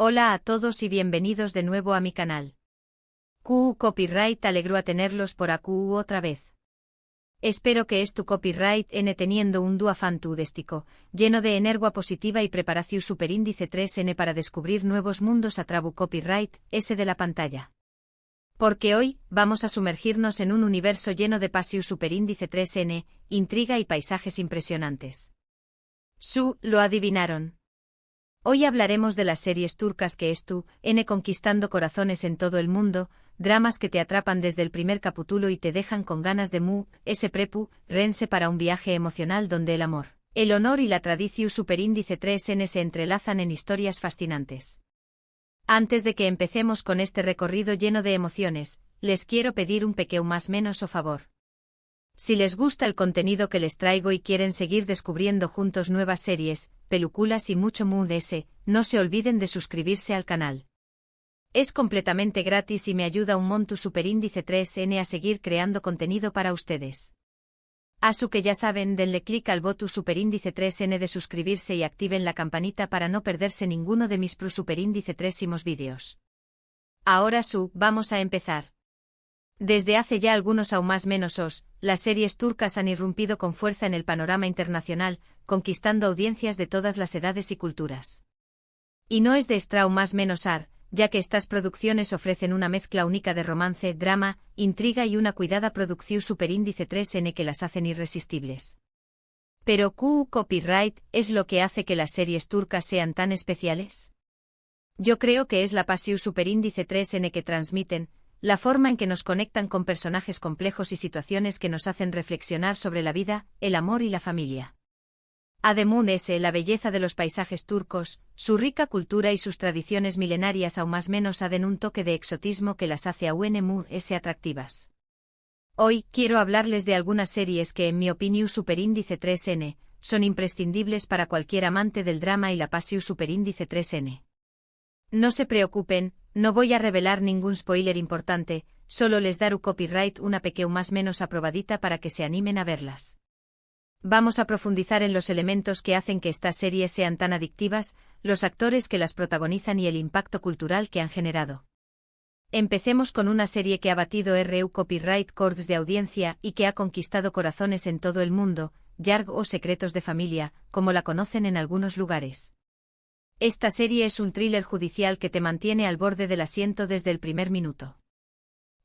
Hola a todos y bienvenidos de nuevo a mi canal. QU Copyright alegro a tenerlos por AQU otra vez. Espero que tu copyright n teniendo un dúo fantástico, lleno de energía positiva y preparación superíndice 3n para descubrir nuevos mundos a trabu copyright s de la pantalla. Porque hoy, vamos a sumergirnos en un universo lleno de pasión superíndice 3n, intriga y paisajes impresionantes. Lo adivinaron. Hoy hablaremos de las series turcas que n conquistando corazones en todo el mundo, dramas que te atrapan desde el primer capítulo y te dejan con ganas de rense para un viaje emocional donde el amor, el honor y la tradición superíndice 3n se entrelazan en historias fascinantes. Antes de que empecemos con este recorrido lleno de emociones, les quiero pedir un pequeño más menos o favor. Si les gusta el contenido que les traigo y quieren seguir descubriendo juntos nuevas series, películas y mucho más, no se olviden de suscribirse al canal. Es completamente gratis y me ayuda un montón superíndice 3n a seguir creando contenido para ustedes. Así que ya saben, denle clic al botón superíndice 3n de suscribirse y activen la campanita para no perderse ninguno de mis superíndice 3 vídeos. Ahora vamos a empezar. Desde hace ya algunos aún más menos las series turcas han irrumpido con fuerza en el panorama internacional, conquistando audiencias de todas las edades y culturas. Y no es de más menos ya que estas producciones ofrecen una mezcla única de romance, drama, intriga y una cuidada producción superíndice 3n que las hacen irresistibles. Pero ¿QU Copyright es lo que hace que las series turcas sean tan especiales? Yo creo que es la pasión superíndice 3n que transmiten, la forma en que nos conectan con personajes complejos y situaciones que nos hacen reflexionar sobre la vida, el amor y la familia. Además, la belleza de los paisajes turcos, su rica cultura y sus tradiciones milenarias aún más menos den un toque de exotismo que las hace aún más atractivas. Hoy, quiero hablarles de algunas series que en mi opinión superíndice 3n, son imprescindibles para cualquier amante del drama y la pasión superíndice 3n. No se preocupen, no voy a revelar ningún spoiler importante, solo les daré copyright una pequeña más menos aprobadita para que se animen a verlas. Vamos a profundizar en los elementos que hacen que estas series sean tan adictivas, los actores que las protagonizan y el impacto cultural que han generado. Empecemos con una serie que ha batido copyright records de audiencia y que ha conquistado corazones en todo el mundo, Yarg o Secretos de Familia, como la conocen en algunos lugares. Esta serie es un thriller judicial que te mantiene al borde del asiento desde el primer minuto.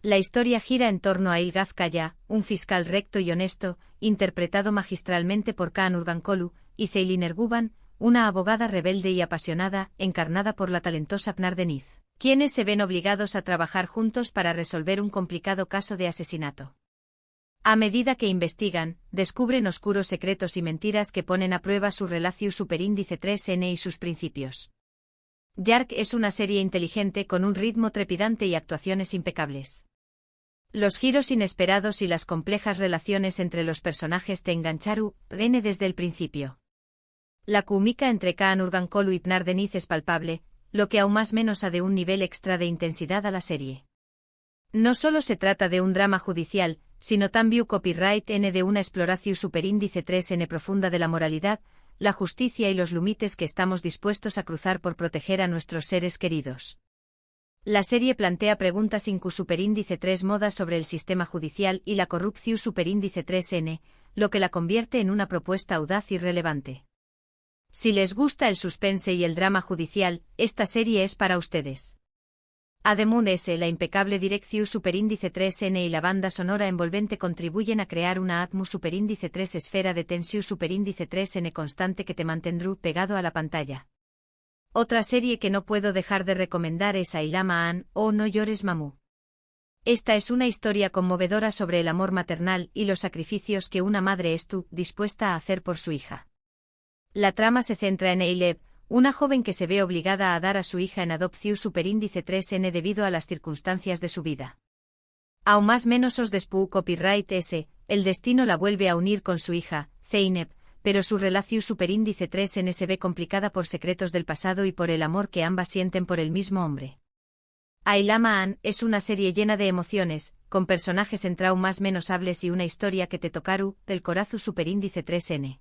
La historia gira en torno a Ilgaz Kaya, un fiscal recto y honesto, interpretado magistralmente por Kaan Urgankolu, y Ceylin Erguvan, una abogada rebelde y apasionada, encarnada por la talentosa Pınar Deniz, quienes se ven obligados a trabajar juntos para resolver un complicado caso de asesinato. A medida que investigan, descubren oscuros secretos y mentiras que ponen a prueba su relación superíndice 3n y sus principios. Yarg es una serie inteligente con un ritmo trepidante y actuaciones impecables. Los giros inesperados y las complejas relaciones entre los personajes te engancharon desde el principio. La química entre Kaan Urgankolu y Pınar Deniz es palpable, lo que aún más menos de un nivel extra de intensidad a la serie. No solo se trata de un drama judicial, sino también copyright n de una exploración superíndice 3n profunda de la moralidad, la justicia y los límites que estamos dispuestos a cruzar por proteger a nuestros seres queridos. La serie plantea preguntas superíndice 3 modas sobre el sistema judicial y la corrupción superíndice 3n, lo que la convierte en una propuesta audaz y relevante. Si les gusta el suspense y el drama judicial, esta serie es para ustedes. Además, la impecable dirección superíndice 3n y la banda sonora envolvente contribuyen a crear una atmósfera superíndice 3 esfera de tensión superíndice 3n constante que te mantendrá pegado a la pantalla. Otra serie que no puedo dejar de recomendar es Ailama An, o No llores Mamu. Esta es una historia conmovedora sobre el amor maternal y los sacrificios que una madre dispuesta a hacer por su hija. La trama se centra en Eyleb, una joven que se ve obligada a dar a su hija en adopción superíndice 3n debido a las circunstancias de su vida. Aún más menos después copyright s, el destino la vuelve a unir con su hija, Zeynep, pero su relación superíndice 3n se ve complicada por secretos del pasado y por el amor que ambas sienten por el mismo hombre. Ailama An es una serie llena de emociones, con personajes en más menos hables y una historia que te tocaru, del corazón superíndice 3n.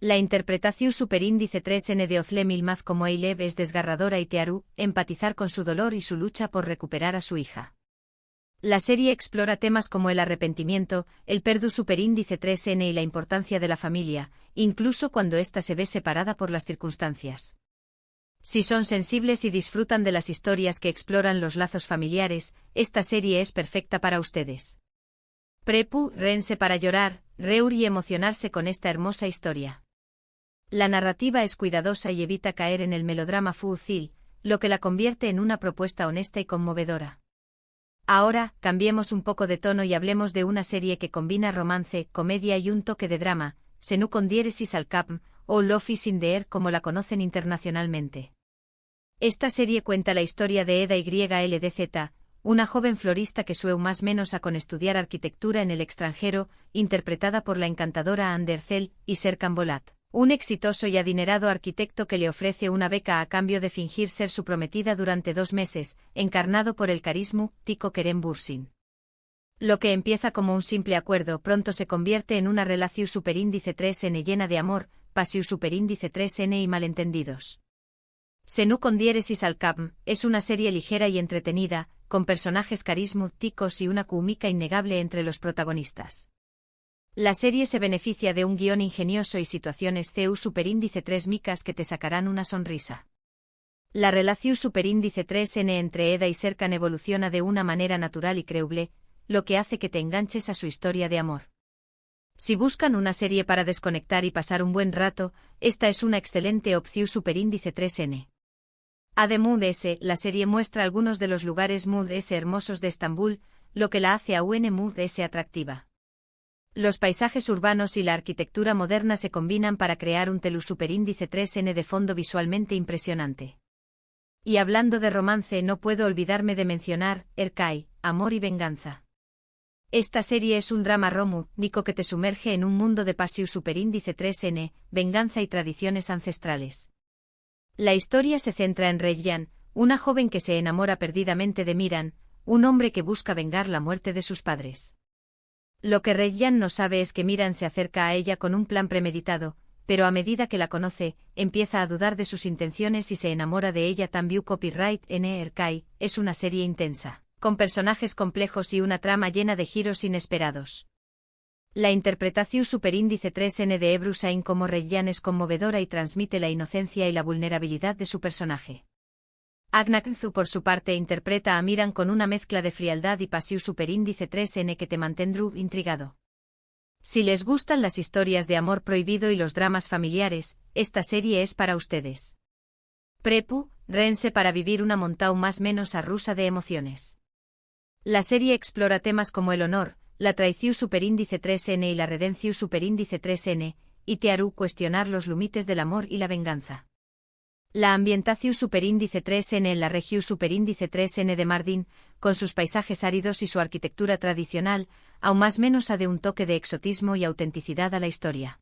La interpretación superíndice 3N de Özlem Yılmaz como Eyleb es desgarradora y te hará empatizar con su dolor y su lucha por recuperar a su hija. La serie explora temas como el arrepentimiento, el perdu superíndice 3N y la importancia de la familia, incluso cuando ésta se ve separada por las circunstancias. Si son sensibles y disfrutan de las historias que exploran los lazos familiares, esta serie es perfecta para ustedes. Rense para llorar, reír y emocionarse con esta hermosa historia. La narrativa es cuidadosa y evita caer en el melodrama fútil, lo que la convierte en una propuesta honesta y conmovedora. Ahora, cambiemos un poco de tono y hablemos de una serie que combina romance, comedia y un toque de drama, Senu con diéresis al cap, o Love is in the air como la conocen internacionalmente. Esta serie cuenta la historia de Eda YLDZ, una joven florista que sueña más menos a con estudiar arquitectura en el extranjero, interpretada por la encantadora Andercel y Serkan Bolat, un exitoso y adinerado arquitecto que le ofrece una beca a cambio de fingir ser su prometida durante 2 meses, encarnado por el carismático Kerem Bürsin. Lo que empieza como un simple acuerdo pronto se convierte en una relación superíndice 3N llena de amor, pasión superíndice 3N y malentendidos. Senu con diéresis al cap es una serie ligera y entretenida, con personajes carismáticos y una química innegable entre los protagonistas. La serie se beneficia de un guión ingenioso y situaciones CU superíndice 3 micas que te sacarán una sonrisa. La relación superíndice 3N entre Eda y Serkan evoluciona de una manera natural y creíble, lo que hace que te enganches a su historia de amor. Si buscan una serie para desconectar y pasar un buen rato, esta es una excelente opción superíndice 3N. Además, la serie muestra algunos de los lugares hermosos de Estambul, lo que la hace aún atractiva. Los paisajes urbanos y la arquitectura moderna se combinan para crear un telu superíndice 3N de fondo visualmente impresionante. Y hablando de romance, no puedo olvidarme de mencionar Erkay, Amor y Venganza. Esta serie es un drama romántico que te sumerge en un mundo de pasión superíndice 3N, venganza y tradiciones ancestrales. La historia se centra en Reyyan, una joven que se enamora perdidamente de Miran, un hombre que busca vengar la muerte de sus padres. Lo que Reyyan no sabe es que Miran se acerca a ella con un plan premeditado, pero a medida que la conoce, empieza a dudar de sus intenciones y se enamora de ella. También Copyright N. Erkay es una serie intensa, con personajes complejos y una trama llena de giros inesperados. La interpretación superíndice 3N de Ebru Şahin como Reyyan es conmovedora y transmite la inocencia y la vulnerabilidad de su personaje. Aknakzu por su parte interpreta a Miran con una mezcla de frialdad y pasión superíndice 3N que te mantendrá intrigado. Si les gustan las historias de amor prohibido y los dramas familiares, esta serie es para ustedes. Rense para vivir una montaña más menos rusa de emociones. La serie explora temas como el honor, la traición superíndice 3N y la redención superíndice 3N, y te hará cuestionar los límites del amor y la venganza. La ambientación superíndice 3N en la región superíndice 3N de Mardin, con sus paisajes áridos y su arquitectura tradicional, aún más menos de un toque de exotismo y autenticidad a la historia.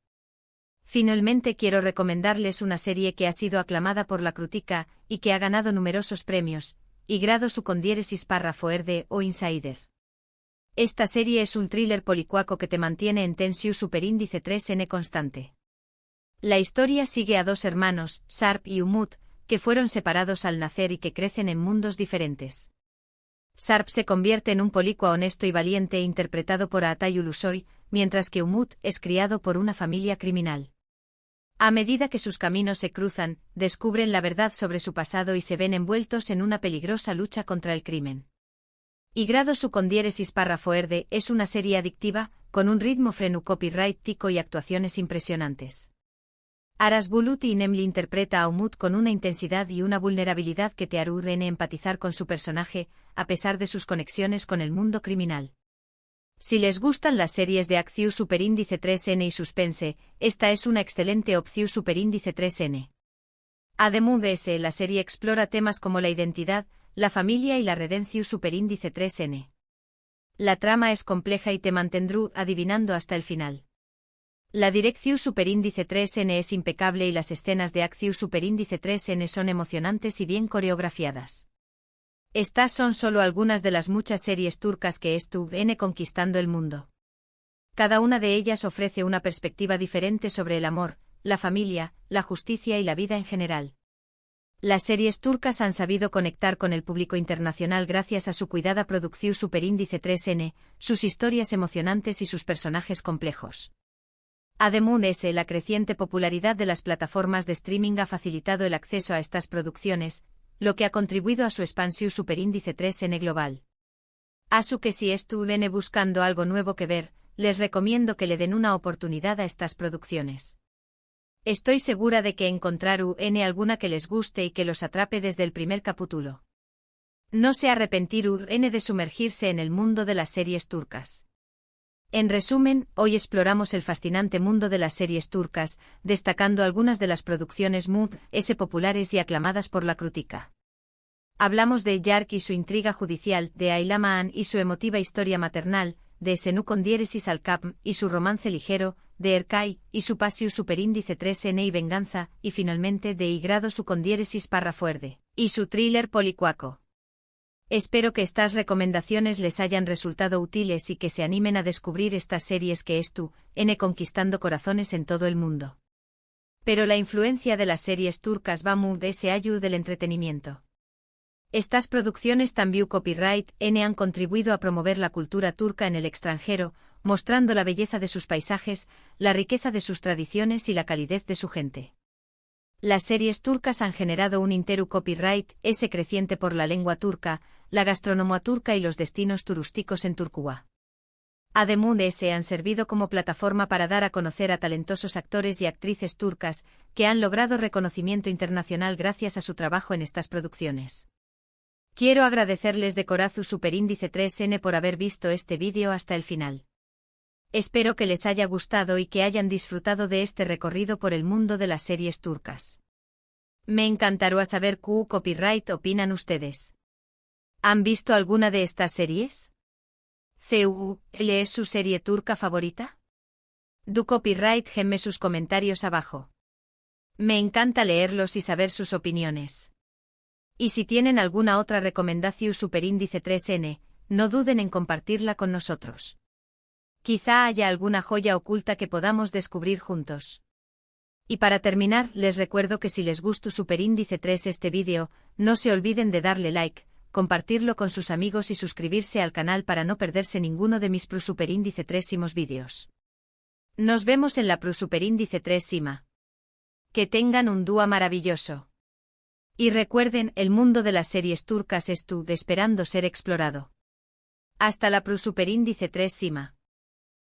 Finalmente quiero recomendarles una serie que ha sido aclamada por la crítica y que ha ganado numerosos premios, y grado su con diéresis párrafo de o Insider. Esta serie es un thriller policuaco que te mantiene en tensión superíndice 3N constante. La historia sigue a 2 hermanos, Sarp y Umut, que fueron separados al nacer y que crecen en mundos diferentes. Sarp se convierte en un policua honesto y valiente interpretado por Atay Ulusoy, mientras que Umut es criado por una familia criminal. A medida que sus caminos se cruzan, descubren la verdad sobre su pasado y se ven envueltos en una peligrosa lucha contra el crimen. Y grado su con diéresis párrafo es una serie adictiva, con un ritmo frenu copyright tico y actuaciones impresionantes. Aras Bulut y Nemli interpreta a Umut con una intensidad y una vulnerabilidad que te harán empatizar con su personaje, a pesar de sus conexiones con el mundo criminal. Si les gustan las series de acción superíndice 3N y suspense, esta es una excelente opción superíndice 3N. Además, la serie explora temas como la identidad, la familia y la redención superíndice 3N. La trama es compleja y te mantendrá adivinando hasta el final. La dirección superíndice 3N es impecable y las escenas de acción superíndice 3N son emocionantes y bien coreografiadas. Estas son solo algunas de las muchas series turcas que estuvieron conquistando el mundo. Cada una de ellas ofrece una perspectiva diferente sobre el amor, la familia, la justicia y la vida en general. Las series turcas han sabido conectar con el público internacional gracias a su cuidada producción Superíndice 3N, sus historias emocionantes y sus personajes complejos. Además, la creciente popularidad de las plataformas de streaming ha facilitado el acceso a estas producciones, lo que ha contribuido a su expansión Superíndice 3N global. Así que si estuvieron buscando algo nuevo que ver, les recomiendo que le den una oportunidad a estas producciones. Estoy segura de que encontrarán alguna que les guste y que los atrape desde el primer capítulo. No se arrepentirán de sumergirse en el mundo de las series turcas. En resumen, hoy exploramos el fascinante mundo de las series turcas, destacando algunas de las producciones populares y aclamadas por la crítica. Hablamos de Yark y su intriga judicial, de Ayla Maan y su emotiva historia maternal, de Senu con diéresis al Cap y su romance ligero, de Erkay y su pasión Superíndice 3N y venganza, y finalmente de Igrado su con diéresis Parra Fuerde, y su thriller Policuaco. Espero que estas recomendaciones les hayan resultado útiles y que se animen a descubrir estas series que conquistando corazones en todo el mundo. Pero la influencia de las series turcas va muy del entretenimiento. Estas producciones también copyright han contribuido a promover la cultura turca en el extranjero, mostrando la belleza de sus paisajes, la riqueza de sus tradiciones y la calidez de su gente. Las series turcas han generado un entero copyright creciente por la lengua turca, la gastronomía turca y los destinos turísticos en Turquía. Además, han servido como plataforma para dar a conocer a talentosos actores y actrices turcas, que han logrado reconocimiento internacional gracias a su trabajo en estas producciones. Quiero agradecerles de corazón Superíndice 3N por haber visto este vídeo hasta el final. Espero que les haya gustado y que hayan disfrutado de este recorrido por el mundo de las series turcas. Me encantaría saber qué copyright opinan ustedes. ¿Han visto alguna de estas series? ¿Cuál es su serie turca favorita? Do copyright gemme sus comentarios abajo. Me encanta leerlos y saber sus opiniones. Y si tienen alguna otra recomendación Superíndice 3N, no duden en compartirla con nosotros. Quizá haya alguna joya oculta que podamos descubrir juntos. Y para terminar, les recuerdo que si les gustó Superíndice 3 este vídeo, no se olviden de darle like, compartirlo con sus amigos y suscribirse al canal para no perderse ninguno de mis Superíndice 3 vídeos. Nos vemos en la Superíndice 3. Que tengan un día maravilloso. Y recuerden, el mundo de las series turcas esperando ser explorado. Hasta la Superíndice 3.